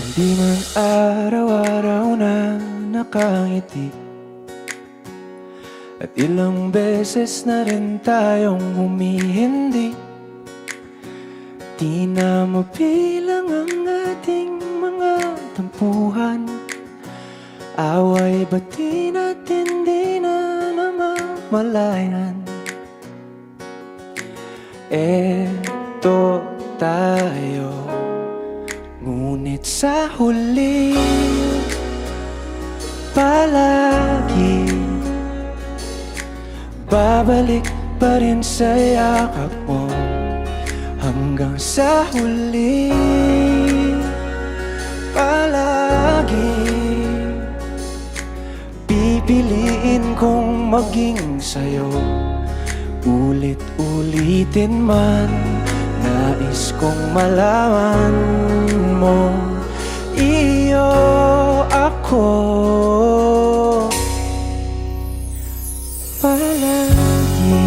Di man araw-araw na nakangiti, at ilang beses na rin tayong humihindi. Di na mabilang ang ating mga tampuhan, away bati natin di na namamalayan. Eto tayo, ngunit sa huli palagi babalik pa rin sa yakap mo. Hanggang sa huli palagi pipiliin kong maging sa'yo. Ulit-ulitin man, nais kong malaman mo, iyo ako palagi.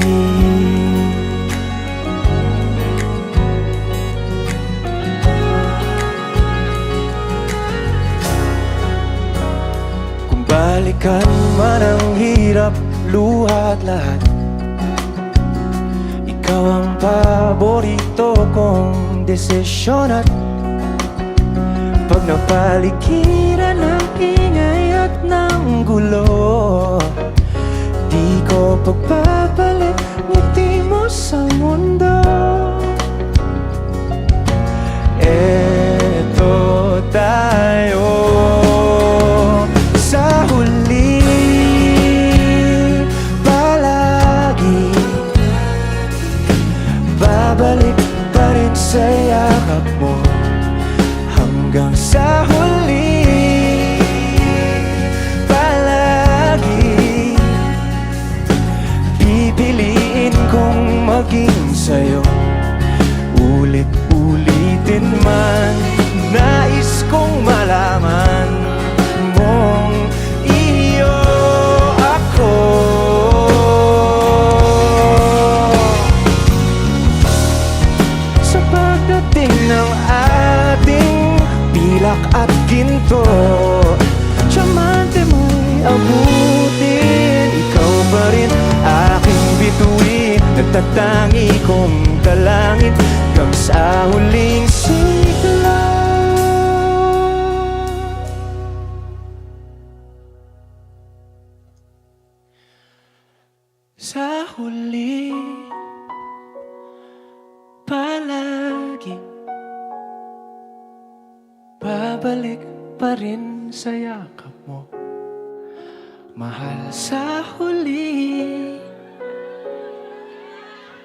Kung balikan man ang hirap, luha at lahat, ikaw ang paborito kong desisyon. At pag napaligiran ng ingay at ng gulo, di ko pagpapalit ngiti mo sa mundo. Eto tayo sa huli palagi, babalik pa rin sa yakap mo. Hanggang sa huli palagi pipiliin kong maging sa'yo. Ulit-ulitin man, nais kong malaman mong iyo ako. Sa pagdating ng ating pilak at ginto, tiyamante mo'y abutin, ikaw pa rin aking bituin. Nagtatangi kong dalangin hanggang sa huling sigla. Sa huli palagi babalik pa rin sa yakap mo, mahal. Sa huli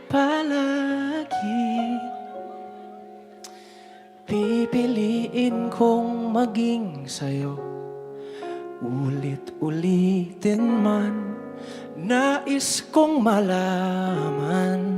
palagi pipiliin kong maging sa'yo. Ulit-ulitin man, nais kong malaman